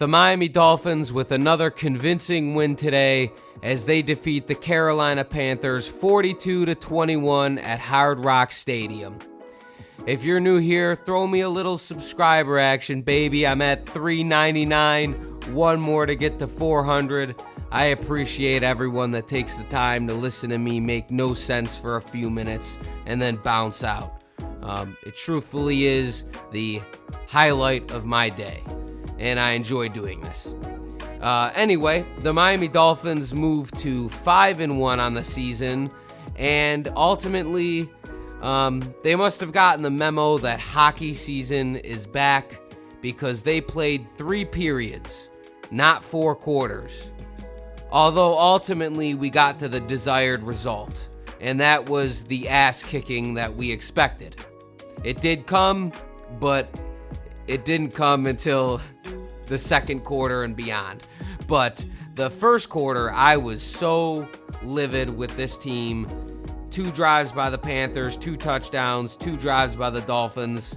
The Miami Dolphins with another convincing win today as they defeat the Carolina Panthers 42-21 at Hard Rock Stadium. If you're new here, throw me a little subscriber action, baby. I'm at $3.99, one more to get to 400. I appreciate everyone that takes the time to listen to me make no sense for a few minutes and then bounce out. It truthfully is the highlight of my day, and I enjoy doing this. Anyway, the Miami Dolphins moved to 5-1 on the season, and ultimately, they must have gotten the memo that hockey season is back because they played 3 periods, not 4 quarters. Although ultimately we got to the desired result, and that was the ass kicking that we expected. It did come, but it didn't come until the second quarter and beyond. But the first quarter, I was so livid with this team. 2 drives by the Panthers, 2 touchdowns, 2 drives by the Dolphins,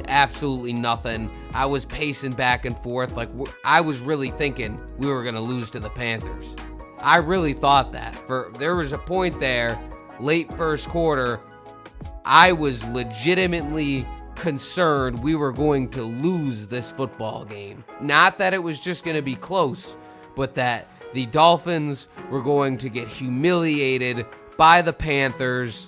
absolutely nothing. I was pacing back and forth. I was really thinking we were going to lose to the Panthers. I really thought that. There was a point there, late first quarter, I was legitimately concerned we were going to lose this football game. Not that it was just going to be close, but that the Dolphins were going to get humiliated by the Panthers,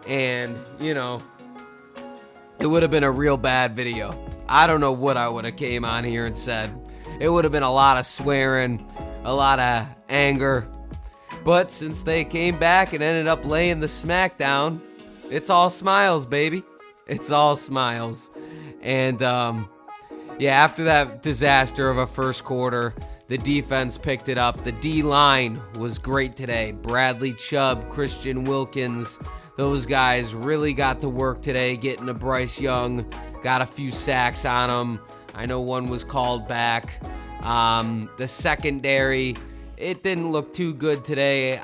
and, it would have been a real bad video. I don't know what I would have came on here and said. It would have been a lot of swearing, a lot of anger, but since they came back and ended up laying the smackdown, it's all smiles, baby. It's all smiles. And, after that disaster of a first quarter, the defense picked it up. The D-line was great today. Bradley Chubb, Christian Wilkins, those guys really got to work today, getting to Bryce Young, got a few sacks on him. I know one was called back. The secondary, it didn't look too good today.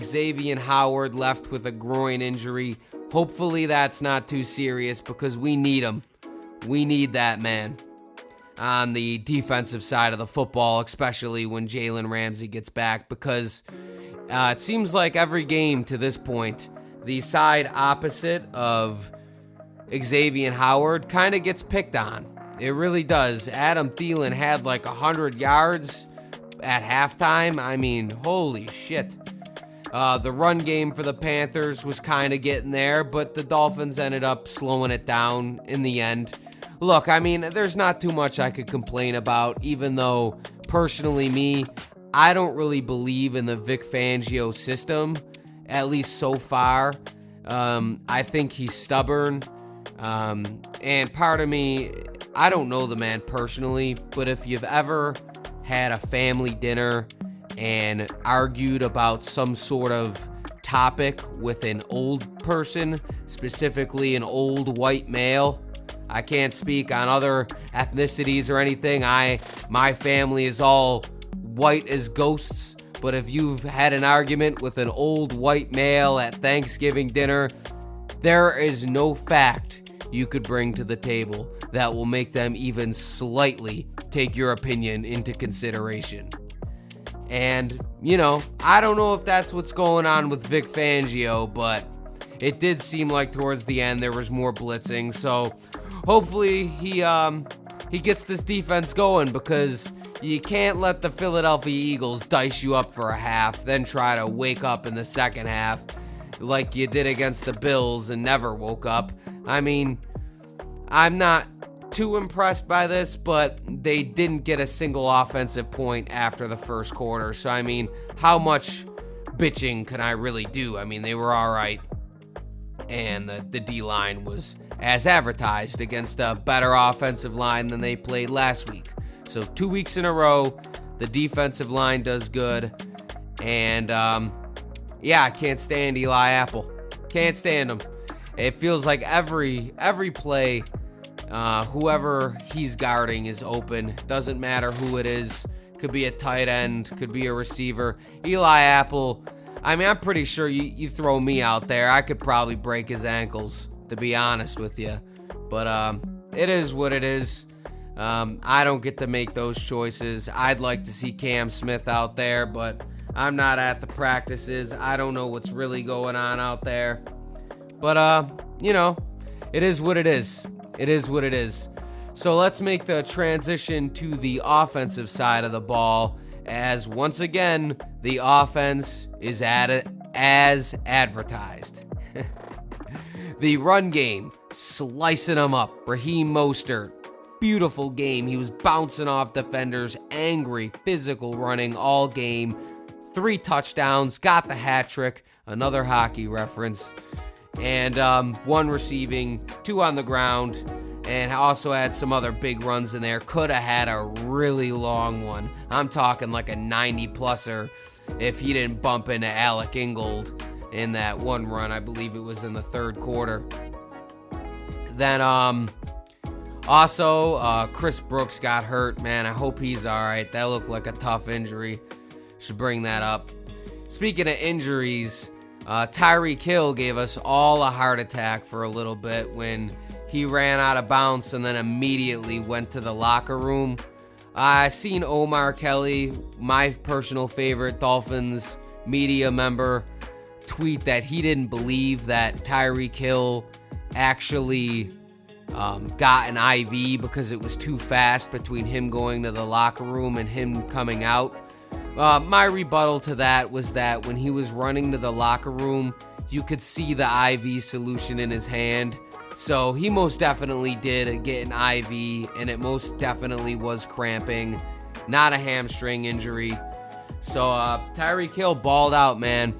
Xavier Howard left with a groin injury. Hopefully that's not too serious because we need him. We need that man on the defensive side of the football, especially when Jalen Ramsey gets back, because it seems like every game to this point, the side opposite of Xavier Howard kind of gets picked on. It really does. Adam Thielen had 100 yards at halftime. I mean, holy shit. The run game for the Panthers was kind of getting there, but the Dolphins ended up slowing it down in the end. Look, I mean, there's not too much I could complain about, even though, personally I don't really believe in the Vic Fangio system, at least so far. I think he's stubborn, and part of me, I don't know the man personally, but if you've ever had a family dinner and argued about some sort of topic with an old person, specifically an old white male, I can't speak on other ethnicities or anything. My family is all white as ghosts, but if you've had an argument with an old white male at Thanksgiving dinner, there is no fact you could bring to the table that will make them even slightly take your opinion into consideration. And, I don't know if that's what's going on with Vic Fangio, but it did seem like towards the end there was more blitzing. So hopefully he gets this defense going, because you can't let the Philadelphia Eagles dice you up for a half, then try to wake up in the second half like you did against the Bills and never woke up. I mean, I'm not too impressed by this, but they didn't get a single offensive point after the first quarter. So, I mean, how much bitching can I really do? I mean, they were all right. And the D-line was as advertised against a better offensive line than they played last week. So 2 weeks in a row, the defensive line does good. And, I can't stand Eli Apple. Can't stand him. It feels like every play, whoever he's guarding is open. Doesn't matter who it is. Could be a tight end. Could be a receiver. Eli Apple, I mean, I'm pretty sure you throw me out there, I could probably break his ankles, to be honest with you. But it is what it is. I don't get to make those choices. I'd like to see Cam Smith out there, but I'm not at the practices. I don't know what's really going on out there. But, it is what it is. It is what it is. So let's make the transition to the offensive side of the ball, as once again, the offense is as advertised. The run game, slicing them up. Raheem Mostert, beautiful game. He was bouncing off defenders, angry, physical running all game. 3 touchdowns, got the hat trick, another hockey reference. And 1 receiving, 2 on the ground, and also had some other big runs in there. Could have had a really long one. I'm talking like a 90-pluser if he didn't bump into Alec Ingold in that one run. I believe it was in the 3rd quarter. Then also Chris Brooks got hurt. Man, I hope he's all right. That looked like a tough injury. Should bring that up. Speaking of injuries, Tyreek Hill gave us all a heart attack for a little bit when he ran out of bounds and then immediately went to the locker room. I seen Omar Kelly, my personal favorite Dolphins media member, tweet that he didn't believe that Tyreek Hill actually got an IV because it was too fast between him going to the locker room and him coming out. My rebuttal to that was that when he was running to the locker room, you could see the IV solution in his hand. So he most definitely did get an IV, and it most definitely was cramping, not a hamstring injury. So Tyreek Hill balled out, man,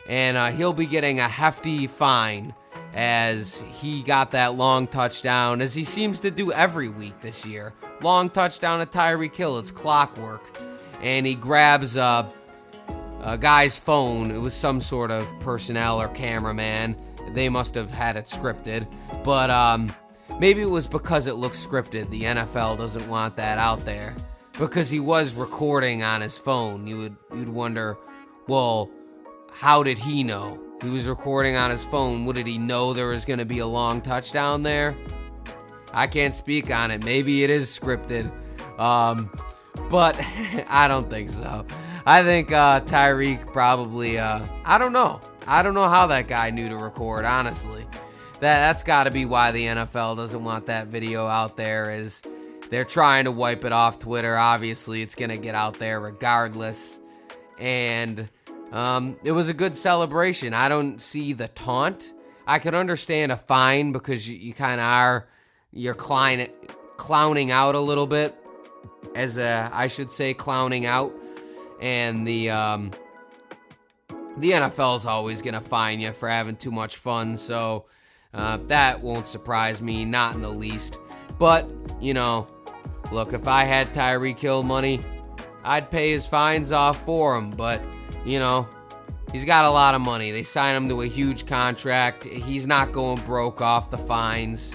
and he'll be getting a hefty fine as he got that long touchdown, as he seems to do every week this year. Long touchdown to Tyreek Hill, it's clockwork. And he grabs a guy's phone. It was some sort of personnel or cameraman. They must have had it scripted. But maybe it was because it looks scripted. The NFL doesn't want that out there. Because he was recording on his phone. You'd wonder, well, how did he know? He was recording on his phone. What, did he know there was going to be a long touchdown there? I can't speak on it. Maybe it is scripted. But I don't think so. I think Tyreek probably, I don't know. I don't know how that guy knew to record, honestly. That's got to be why the NFL doesn't want that video out there, is they're trying to wipe it off Twitter. Obviously, it's going to get out there regardless. And it was a good celebration. I don't see the taunt. I could understand a fine because you kind of are, you're clowning out a little bit. I should say clowning out, and the NFL is always going to fine you for having too much fun, so that won't surprise me, not in the least. But, look, if I had Tyreek Hill money, I'd pay his fines off for him, but, he's got a lot of money. They signed him to a huge contract. He's not going broke off the fines,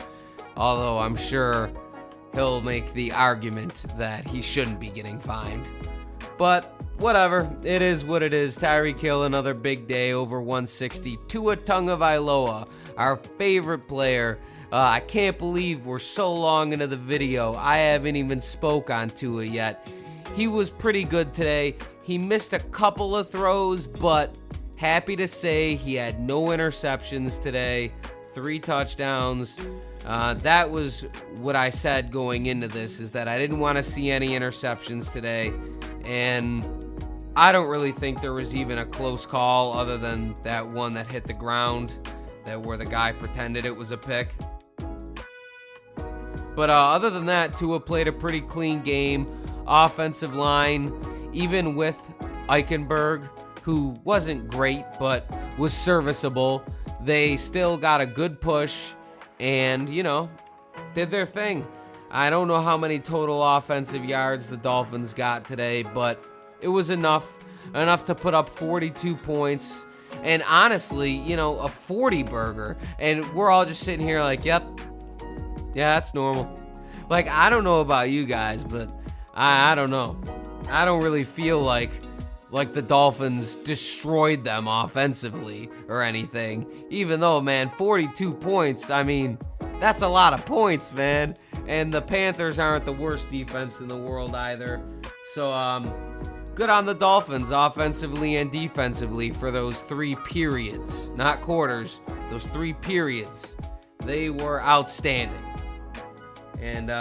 although I'm sure he'll make the argument that he shouldn't be getting fined. But whatever, it is what it is. Tyreek Hill, another big day, over 160. Tua Tagovailoa, our favorite player. I can't believe we're so long into the video. I haven't even spoke on Tua yet. He was pretty good today. He missed a couple of throws, but happy to say he had no interceptions today. 3 touchdowns. That was what I said going into this, is that I didn't want to see any interceptions today, and I don't really think there was even a close call other than that one that hit the ground, where the guy pretended it was a pick. But other than that, Tua played a pretty clean game. Offensive line, even with Eichenberg, who wasn't great but was serviceable, they still got a good push and, did their thing. I don't know how many total offensive yards the Dolphins got today, but it was enough to put up 42 points. And honestly, a 40 burger. And we're all just sitting here like, yep, yeah, that's normal. Like, I don't know about you guys, but I don't know. I don't really feel like the Dolphins destroyed them offensively or anything. Even though, man, 42 points, I mean, that's a lot of points, man. And the Panthers aren't the worst defense in the world either. So, good on the Dolphins, offensively and defensively, for those 3 periods. Not quarters, those 3 periods. They were outstanding. And,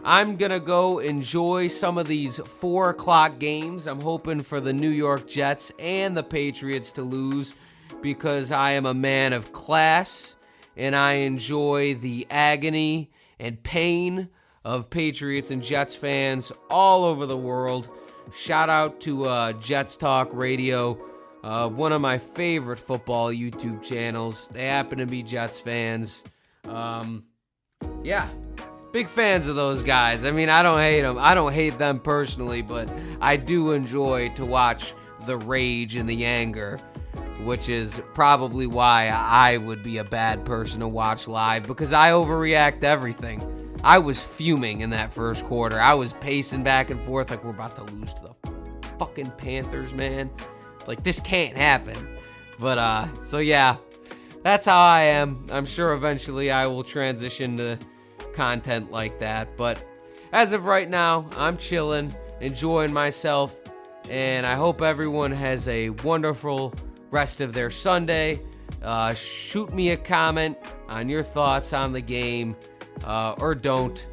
I'm going to go enjoy some of these 4 o'clock games. I'm hoping for the New York Jets and the Patriots to lose because I am a man of class and I enjoy the agony and pain of Patriots and Jets fans all over the world. Shout out to Jets Talk Radio, one of my favorite football YouTube channels. They happen to be Jets fans. Yeah, big fans of those guys. I mean, I don't hate them. I don't hate them personally, but I do enjoy to watch the rage and the anger, which is probably why I would be a bad person to watch live, because I overreact to everything. I was fuming in that first quarter. I was pacing back and forth like we're about to lose to the fucking Panthers, man. Like, this can't happen. But, so yeah, that's how I am. I'm sure eventually I will transition to content like that. But as of right now, I'm chilling, enjoying myself, and I hope everyone has a wonderful rest of their Sunday. Shoot me a comment on your thoughts on the game, or don't.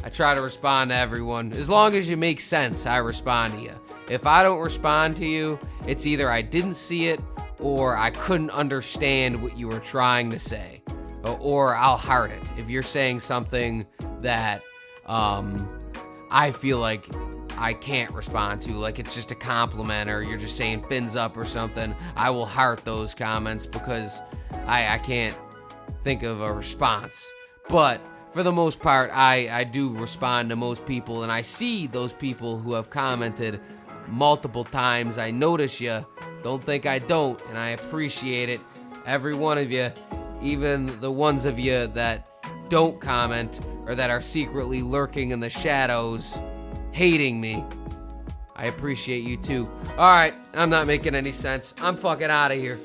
I try to respond to everyone. As long as you make sense, I respond to you. If I don't respond to you, it's either I didn't see it or I couldn't understand what you were trying to say, or I'll heart it. If you're saying something that I feel like I can't respond to, like it's just a compliment or you're just saying fins up or something, I will heart those comments because I can't think of a response. But for the most part, I do respond to most people, and I see those people who have commented multiple times. I notice you. Don't think I don't, and I appreciate it. Every one of you, even the ones of you that don't comment or that are secretly lurking in the shadows, hating me. I appreciate you too. All right, I'm not making any sense. I'm fucking out of here.